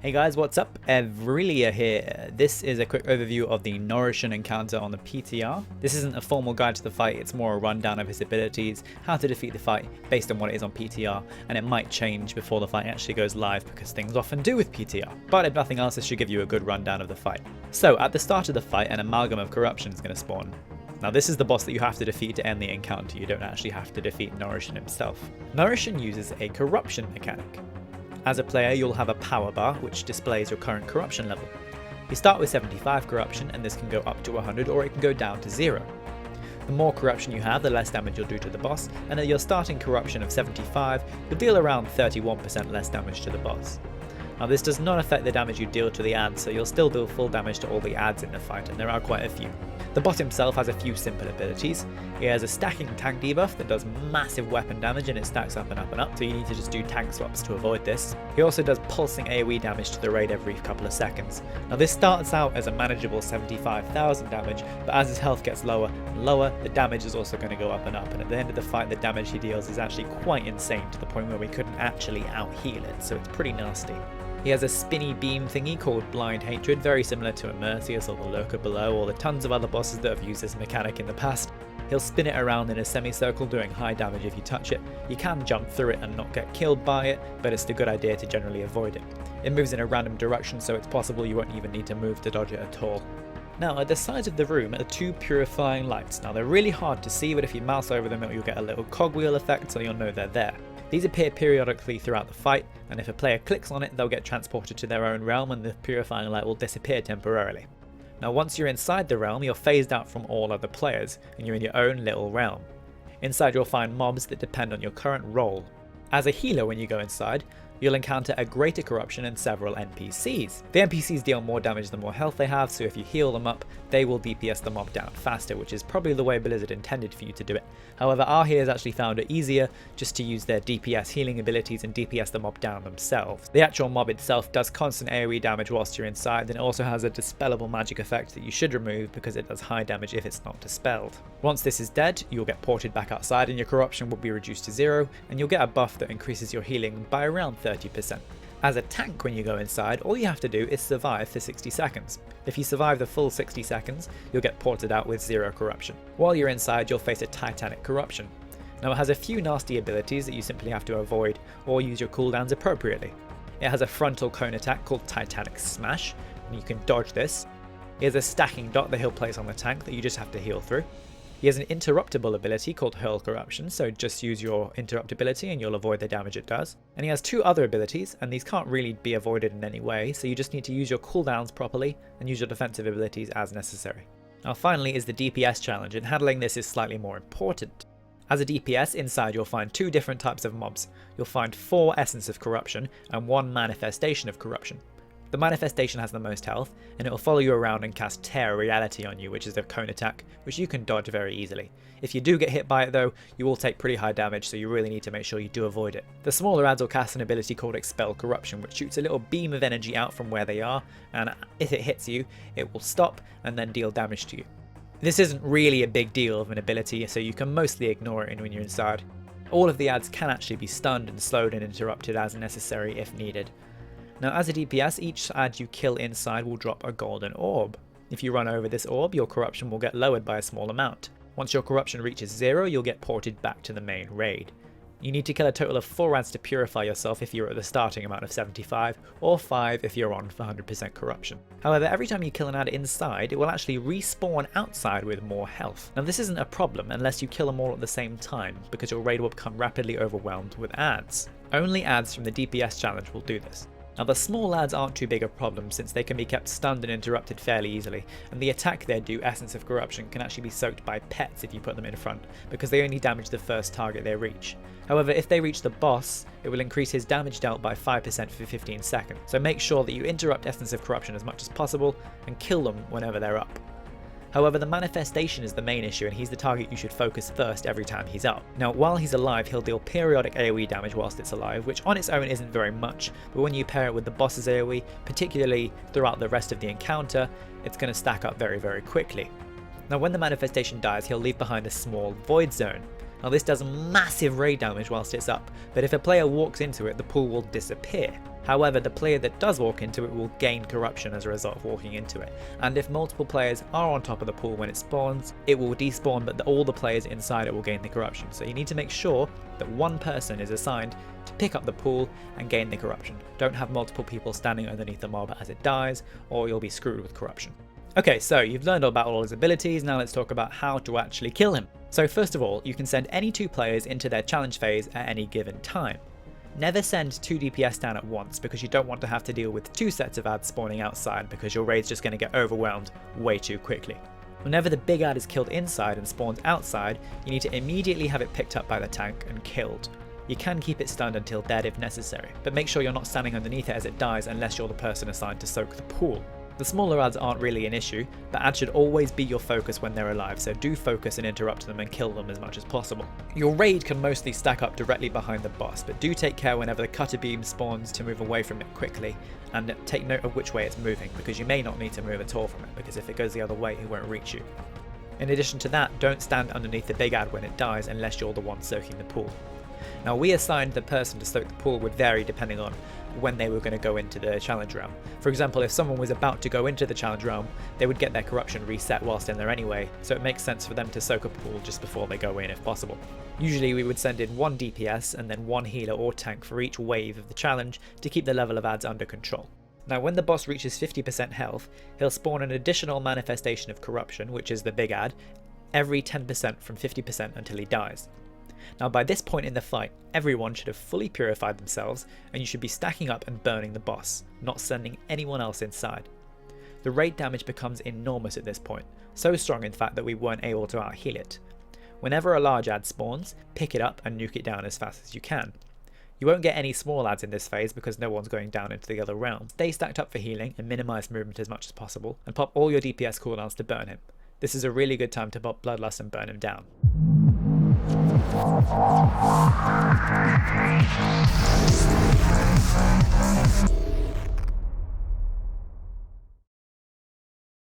Hey guys, what's up? Evrelia here. This is a quick overview of the Norushen encounter on the PTR. This isn't a formal guide to the fight, it's more a rundown of his abilities, how to defeat the fight based on what it is on PTR, and it might change before the fight actually goes live because things often do with PTR. But if nothing else, this should give you a good rundown of the fight. So at the start of the fight, an amalgam of corruption is going to spawn. Now this is the boss that you have to defeat to end the encounter, you don't actually have to defeat Norushen himself. Norushen uses a corruption mechanic. As a player, you'll have a power bar which displays your current corruption level. You start with 75 corruption and this can go up to 100 or it can go down to 0. The more corruption you have, the less damage you'll do to the boss, and at your starting corruption of 75, you'll deal around 31% less damage to the boss. Now this does not affect the damage you deal to the adds, so you'll still deal full damage to all the adds in the fight, and there are quite a few. The boss himself has a few simple abilities. He has a stacking tank debuff that does massive weapon damage and it stacks up and up and up, so you need to just do tank swaps to avoid this. He also does pulsing AoE damage to the raid every couple of seconds. Now this starts out as a manageable 75,000 damage, but as his health gets lower and lower, the damage is also going to go up, and at the end of the fight the damage he deals is actually quite insane to the point where we couldn't actually out-heal it, so it's pretty nasty. He has a spinny beam thingy called Blind Hatred, very similar to Immersius or the Lurker below, or the tons of other bosses that have used this mechanic in the past. He'll spin it around in a semicircle, doing high damage if you touch it. You can jump through it and not get killed by it, but it's a good idea to generally avoid it. It moves in a random direction, so it's possible you won't even need to move to dodge it at all. Now at the sides of the room are two purifying lights. Now they're really hard to see, but if you mouse over them you'll get a little cogwheel effect, so you'll know they're there. These appear periodically throughout the fight, and if a player clicks on it they'll get transported to their own realm and the purifying light will disappear temporarily. Now once you're inside the realm you're phased out from all other players and you're in your own little realm. Inside you'll find mobs that depend on your current role. As a healer when you go inside, you'll encounter a greater corruption and several NPCs. The NPCs deal more damage the more health they have, so if you heal them up, they will DPS the mob down faster, which is probably the way Blizzard intended for you to do it. However, our healers actually found it easier just to use their DPS healing abilities and DPS the mob down themselves. The actual mob itself does constant AoE damage whilst you're inside, and it also has a dispellable magic effect that you should remove because it does high damage if it's not dispelled. Once this is dead, you'll get ported back outside and your corruption will be reduced to 0, and you'll get a buff that increases your healing by around 30%. As a tank when you go inside, all you have to do is survive for 60 seconds. If you survive the full 60 seconds, you'll get ported out with 0 corruption. While you're inside, you'll face a titanic corruption. Now it has a few nasty abilities that you simply have to avoid or use your cooldowns appropriately. It has a frontal cone attack called Titanic Smash, and you can dodge this. It has a stacking dot that he'll place on the tank that you just have to heal through. He has an interruptible ability called Hurl Corruption, so just use your interruptibility and you'll avoid the damage it does. And he has two other abilities, and these can't really be avoided in any way, so you just need to use your cooldowns properly and use your defensive abilities as necessary. Now finally is the DPS challenge, and handling this is slightly more important. As a DPS, inside you'll find two different types of mobs. You'll find 4 Essence of Corruption and 1 Manifestation of Corruption. The Manifestation has the most health, and it will follow you around and cast Tear Reality on you, which is a cone attack, which you can dodge very easily. If you do get hit by it though, you will take pretty high damage, so you really need to make sure you do avoid it. The smaller adds will cast an ability called Expel Corruption, which shoots a little beam of energy out from where they are, and if it hits you, it will stop and then deal damage to you. This isn't really a big deal of an ability, so you can mostly ignore it when you're inside. All of the adds can actually be stunned and slowed and interrupted as necessary if needed. Now as a DPS, each ad you kill inside will drop a golden orb. If you run over this orb, your corruption will get lowered by a small amount. Once your corruption reaches 0, you'll get ported back to the main raid. You need to kill a total of 4 ads to purify yourself if you're at the starting amount of 75, or 5 if you're on for 100% corruption. However, every time you kill an ad inside, it will actually respawn outside with more health. Now this isn't a problem unless you kill them all at the same time, because your raid will become rapidly overwhelmed with ads. Only ads from the DPS challenge will do this. Now the small adds aren't too big a problem since they can be kept stunned and interrupted fairly easily, and the attack they do, Essence of Corruption, can actually be soaked by pets if you put them in front, because they only damage the first target they reach. However, if they reach the boss, it will increase his damage dealt by 5% for 15 seconds, so make sure that you interrupt Essence of Corruption as much as possible and kill them whenever they're up. However, the Manifestation is the main issue and he's the target you should focus first every time he's up. Now while he's alive he'll deal periodic AoE damage whilst it's alive, which on its own isn't very much, but when you pair it with the boss's AoE, particularly throughout the rest of the encounter, it's going to stack up very quickly. Now when the Manifestation dies he'll leave behind a small void zone. Now this does massive raid damage whilst it's up, but if a player walks into it, the pool will disappear. However, the player that does walk into it will gain corruption as a result of walking into it, and if multiple players are on top of the pool when it spawns, it will despawn, but all the players inside it will gain the corruption. So you need to make sure that one person is assigned to pick up the pool and gain the corruption. Don't have multiple people standing underneath the mob as it dies, or you'll be screwed with corruption. Okay, so you've learned all about all his abilities, now let's talk about how to actually kill him. So first of all, you can send any 2 players into their challenge phase at any given time. Never send 2 DPS down at once because you don't want to have to deal with 2 sets of ads spawning outside because your raid's just going to get overwhelmed way too quickly. Whenever the big ad is killed inside and spawns outside, you need to immediately have it picked up by the tank and killed. You can keep it stunned until dead if necessary, but make sure you're not standing underneath it as it dies unless you're the person assigned to soak the pool. The smaller ads aren't really an issue, but ads should always be your focus when they're alive, so do focus and interrupt them and kill them as much as possible. Your raid can mostly stack up directly behind the boss, but do take care whenever the cutter beam spawns to move away from it quickly, and take note of which way it's moving, because you may not need to move at all from it, because if it goes the other way it won't reach you. In addition to that, don't stand underneath the big ad when it dies unless you're the one soaking the pool. Now we assigned the person to soak the pool would vary depending on when they were going to go into the challenge realm. For example, if someone was about to go into the challenge realm, they would get their corruption reset whilst in there anyway, so it makes sense for them to soak a pool just before they go in if possible. Usually we would send in 1 DPS and then 1 healer or tank for each wave of the challenge to keep the level of ads under control. Now when the boss reaches 50% health, he'll spawn an additional manifestation of corruption, which is the big ad, every 10% from 50% until he dies. Now by this point in the fight, everyone should have fully purified themselves and you should be stacking up and burning the boss, not sending anyone else inside. The raid damage becomes enormous at this point, so strong in fact that we weren't able to out-heal it. Whenever a large ad spawns, pick it up and nuke it down as fast as you can. You won't get any small ads in this phase because no one's going down into the other realm. Stay stacked up for healing and minimise movement as much as possible, and pop all your DPS cooldowns to burn him. This is a really good time to pop Bloodlust and burn him down.